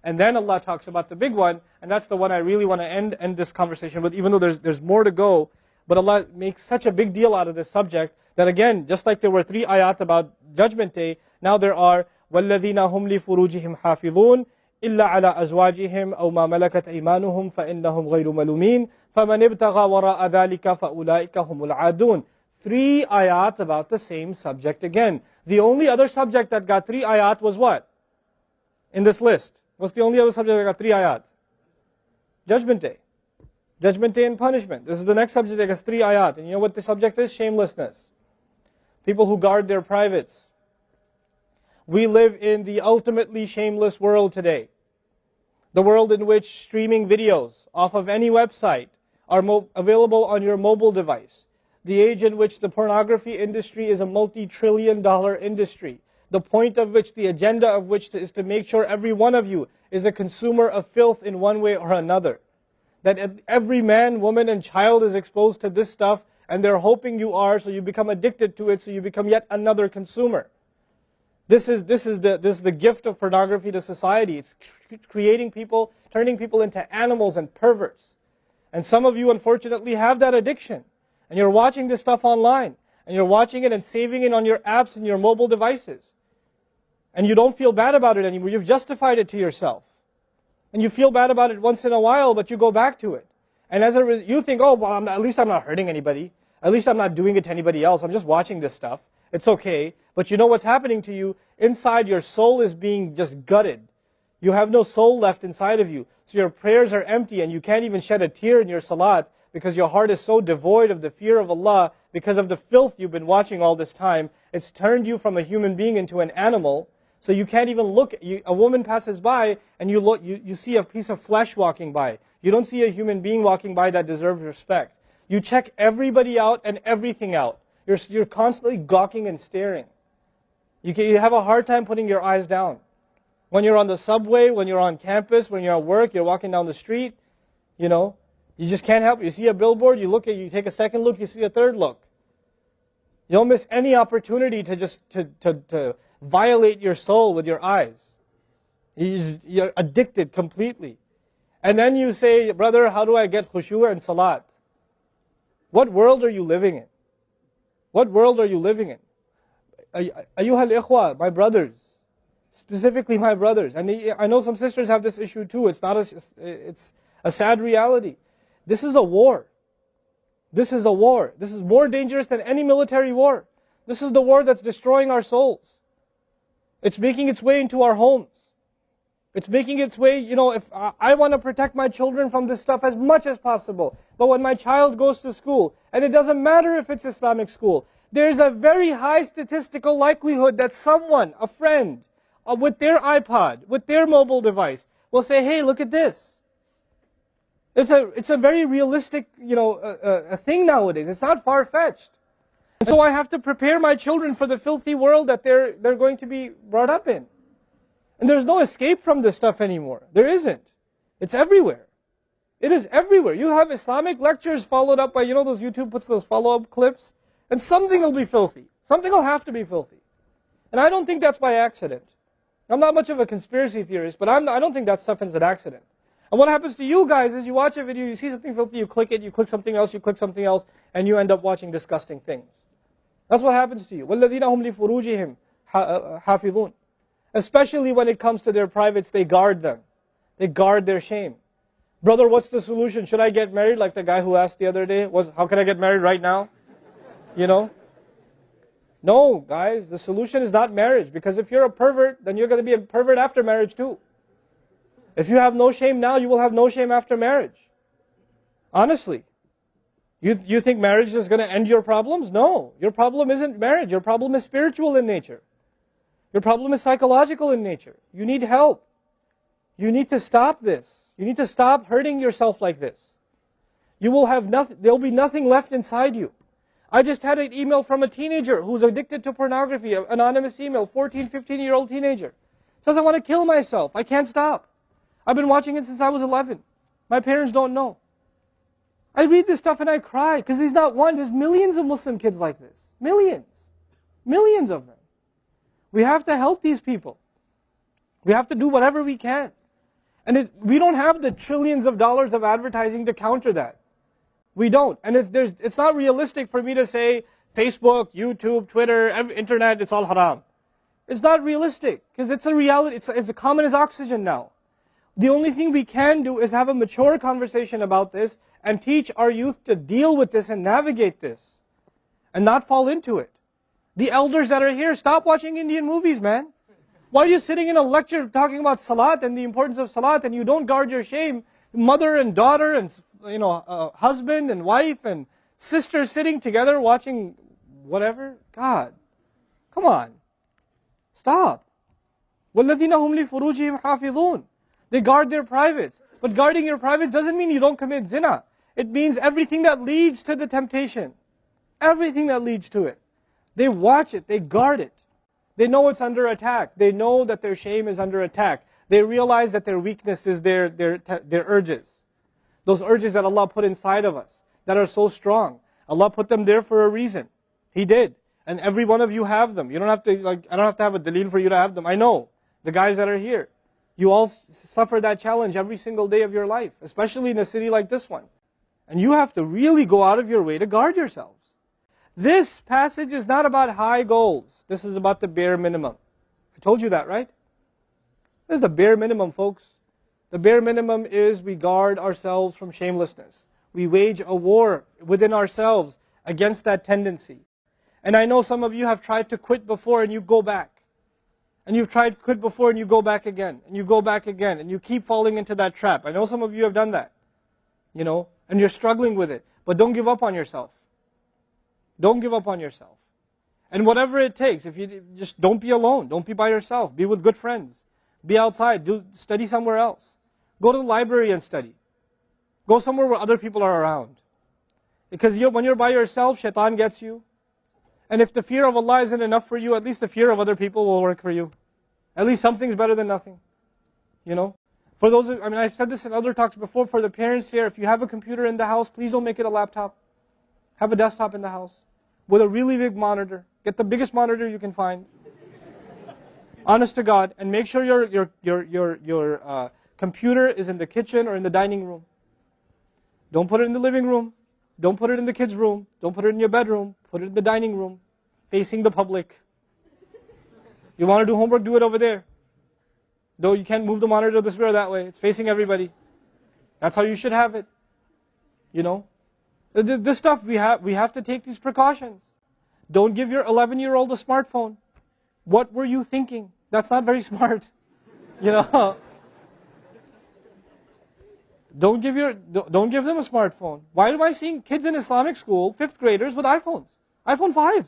And then Allah talks about the big one, and that's the one I really want to end this conversation with, even though there's more to go. But Allah makes such a big deal out of this subject that again, just like there were 3 ayat about Judgment Day, now there are وَالَّذِينَ هُمْ لِفُرُوجِهِمْ حَافِظُونَ إِلَّا عَلَىٰ أَزْوَاجِهِمْ أَوْ مَا مَلَكَتْ أَيْمَانُهُمْ فَإِنَّهُمْ غَيْرُ مَلُومِينَ فَمَنِ ابْتَغَى وَرَاءَ ذَلِكَ فَأُولَٰئِكَ هُمُ الْعَادُونَ. 3 ayat about the same subject again. The only other subject that got 3 ayat was what? In this list. What's the only other subject that got 3 ayat? Judgment Day. Judgment Day and punishment. This is the next subject that gets 3 ayat. And you know what the subject is? Shamelessness. People who guard their privates. We live in the ultimately shameless world today. The world in which streaming videos off of any website are available on your mobile device. The age in which the pornography industry is a multi-trillion-dollar industry. The point of which, the agenda of which is to make sure every one of you is a consumer of filth in one way or another. That every man, woman, and child is exposed to this stuff, and they're hoping you are, so you become addicted to it, so you become yet another consumer. This is the gift of pornography to society. It's creating people, turning people into animals and perverts. And some of you, unfortunately, have that addiction. And you're watching this stuff online. And you're watching it and saving it on your apps and your mobile devices. And you don't feel bad about it anymore. You've justified it to yourself. And you feel bad about it once in a while, but you go back to it. And as a result, you think, oh, well, at least I'm not hurting anybody. At least I'm not doing it to anybody else. I'm just watching this stuff. It's okay. But you know what's happening to you? Inside, your soul is being just gutted. You have no soul left inside of you. So your prayers are empty and you can't even shed a tear in your salat because your heart is so devoid of the fear of Allah because of the filth you've been watching all this time. It's turned you from a human being into an animal. So you can't even look. A woman passes by and you see a piece of flesh walking by. You don't see a human being walking by that deserves respect. You check everybody out and everything out. You're constantly gawking and staring. You have a hard time putting your eyes down. When you're on the subway, when you're on campus, when you're at work, you're walking down the street, you just can't help it. You see a billboard, you take a second look, you see a third look. You don't miss any opportunity to just to violate your soul with your eyes. You're addicted completely. And then you say, brother, how do I get khushu' and salat? What world are you living in? What world are you living in? Ayyuhal ikhwa, my brothers. Specifically my brothers. And I know some sisters have this issue too. It's a sad reality. This is a war. This is a war. This is more dangerous than any military war. This is the war that's destroying our souls. It's making its way into our homes. It's making its way, if I want to protect my children from this stuff as much as possible. But when my child goes to school, and it doesn't matter if it's Islamic school, there's a very high statistical likelihood that someone, a friend, with their iPod, with their mobile device, will say, hey, look at this. It's a very realistic, a thing nowadays. It's not far-fetched. And so I have to prepare my children for the filthy world that they're going to be brought up in. And there's no escape from this stuff anymore. There isn't. It's everywhere. It is everywhere. You have Islamic lectures followed up by, those YouTube puts those follow-up clips, and something will be filthy. Something will have to be filthy. And I don't think that's by accident. I'm not much of a conspiracy theorist, but I don't think that stuff is an accident. And what happens to you guys is you watch a video, you see something filthy, you click it, you click something else, and you end up watching disgusting things. That's what happens to you. وَالَّذِينَ هُمْ لِفُرُوجِهِمْ حَافِظُونَ. Especially when it comes to their privates, they guard them. They guard their shame. Brother, what's the solution? Should I get married? Like the guy who asked the other day, how can I get married right now? No, guys, the solution is not marriage. Because if you're a pervert, then you're going to be a pervert after marriage too. If you have no shame now, you will have no shame after marriage. Honestly. You think marriage is going to end your problems? No. Your problem isn't marriage. Your problem is spiritual in nature. Your problem is psychological in nature. You need help. You need to stop this. You need to stop hurting yourself like this. You will have nothing, there'll be nothing left inside you. I just had an email from a teenager who's addicted to pornography, an anonymous email, 14, 15-year-old teenager. Says, I want to kill myself. I can't stop. I've been watching it since I was 11. My parents don't know. I read this stuff and I cry, because he's not one. There's millions of Muslim kids like this. Millions. Millions of them. We have to help these people. We have to do whatever we can. And we don't have the trillions of dollars of advertising to counter that. We don't. And it's not realistic for me to say Facebook, YouTube, Twitter, internet, it's all haram. It's not realistic, because it's a reality. It's as common as oxygen now. The only thing we can do is have a mature conversation about this and teach our youth to deal with this and navigate this and not fall into it. The elders that are here, stop watching Indian movies, man. Why are you sitting in a lecture talking about salat and the importance of salat, and you don't guard your shame? Mother and daughter and husband and wife and sister sitting together watching whatever? God, come on. Stop. وَالَّذِينَ هُمْ لِفُرُوجِهِمْ حَافِظُونَ. They guard their privates. But guarding your privates doesn't mean you don't commit zina. It means everything that leads to the temptation. Everything that leads to it. They watch it. They guard it. They know it's under attack. They know that their shame is under attack. They realize that their weakness is their urges. Those urges that Allah put inside of us, that are so strong. Allah put them there for a reason. He did. And every one of you have them. You don't have to, I don't have to have a dalil for you to have them. I know. The guys that are here. You all suffer that challenge every single day of your life. Especially in a city like this one. And you have to really go out of your way to guard yourselves. This passage is not about high goals. This is about the bare minimum. I told you that, right? This is the bare minimum, folks. The bare minimum is we guard ourselves from shamelessness. We wage a war within ourselves against that tendency. And I know some of you have tried to quit before and you go back. And you've tried to quit before and you go back again. And you go back again. And you keep falling into that trap. I know some of you have done that. And you're struggling with it. But don't give up on yourself. Don't give up on yourself. And whatever it takes, if you just don't be alone. Don't be by yourself. Be with good friends. Be outside. Study somewhere else. Go to the library and study. Go somewhere where other people are around. Because when you're by yourself, shaitan gets you. And if the fear of Allah isn't enough for you, at least the fear of other people will work for you. At least something's better than nothing. For those, I've said this in other talks before, for the parents here, if you have a computer in the house, please don't make it a laptop. Have a desktop in the house with a really big monitor. Get the biggest monitor you can find. Honest to God, and make sure your computer is in the kitchen or in the dining room. Don't put it in the living room. Don't put it in the kids' room. Don't put it in your bedroom. Put it in the dining room, facing the public. You want to do homework, do it over there. Though you can't move the monitor this way or that way. It's facing everybody. That's how you should have it. This stuff, we have to take these precautions. Don't give your 11-year-old a smartphone. What were you thinking? That's not very smart. Don't give them a smartphone. Why am I seeing kids in Islamic school, 5th graders, with iPhones? iPhone 5s.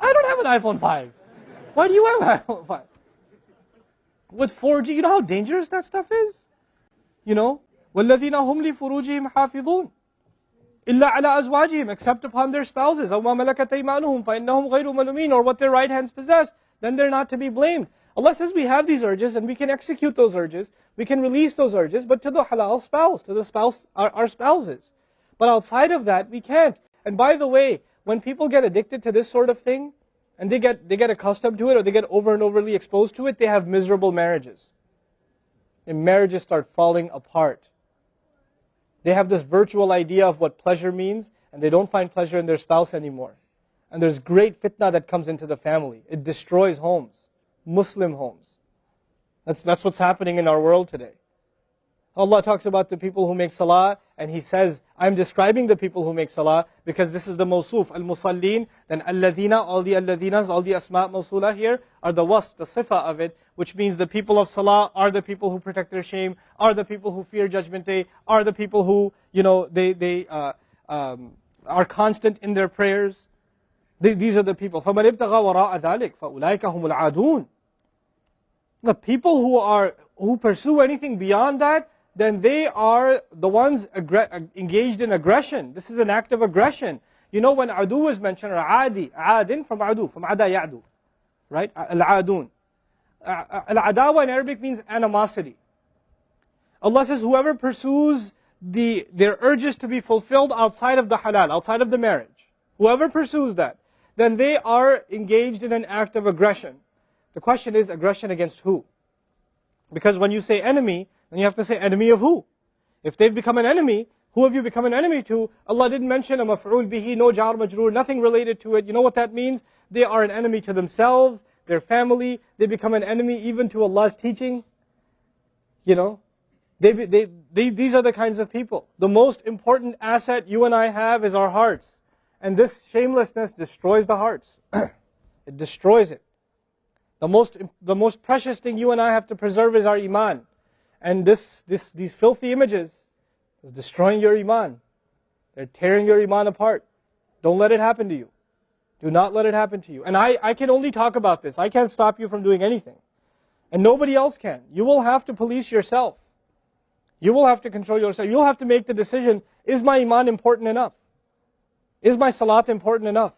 I don't have an iPhone 5. Why do you have an iPhone 5? With 4G, you know how dangerous that stuff is? وَالَّذِينَ هُمْ لِفُرُوجِهِمْ حَافِظُونَ إِلَّا عَلَىٰ أَزْوَاجِهِمْ, except upon their spouses, أَوْ مَا مَلَكَتْ أَيْمَانُهُمْ فَإِنَّهُمْ غَيْرُ مَلُومِينَ, or what their right hands possess, then they're not to be blamed. Allah says we have these urges and we can execute those urges, we can release those urges, but to the halal spouse, to the spouse, our spouses. But outside of that, we can't. And by the way, when people get addicted to this sort of thing, and they get accustomed to it, or they get over and overly exposed to it, they have miserable marriages. And marriages start falling apart. They have this virtual idea of what pleasure means, and they don't find pleasure in their spouse anymore. And there's great fitna that comes into the family. It destroys homes, Muslim homes. That's what's happening in our world today. Allah talks about the people who make salah, and He says, I'm describing the people who make salah, because this is the mawsuf, al-musallin, then alladhina, all the alladhinas, all the asma' mawsula here, are the wasf, the sifa of it, which means the people of salah are the people who protect their shame, are the people who fear judgment day, are the people who, they are constant in their prayers. These are the people. فَمَنِ ابْتَغَى وَرَاءَ ذَلِكَ فَأُولَٰئِكَ هُمُ الْعَادُونَ. The people who pursue anything beyond that, then they are the ones engaged in aggression. This is an act of aggression. When adu is mentioned, or adi, adin from adu, from ada ya'du, right? Al-adun. Al-adawa in Arabic means animosity. Allah says, whoever pursues their urges to be fulfilled outside of the halal, outside of the marriage, whoever pursues that, then they are engaged in an act of aggression. The question is, aggression against who? Because when you say enemy, then you have to say, enemy of who? If they've become an enemy, who have you become an enemy to? Allah didn't mention a maf'ul bihi, no jar majroor, nothing related to it. You know what that means? They are an enemy to themselves, their family. They become an enemy even to Allah's teaching. You know, these are the kinds of people. The most important asset you and I have is our hearts. And this shamelessness destroys the hearts. It destroys it. The most precious thing you and I have to preserve is our iman. And these filthy images is destroying your iman. They're tearing your iman apart. Don't let it happen to you. Do not let it happen to you. And I can only talk about this. I can't stop you from doing anything. And nobody else can. You will have to police yourself. You will have to control yourself. You'll have to make the decision, is my iman important enough? Is my salat important enough?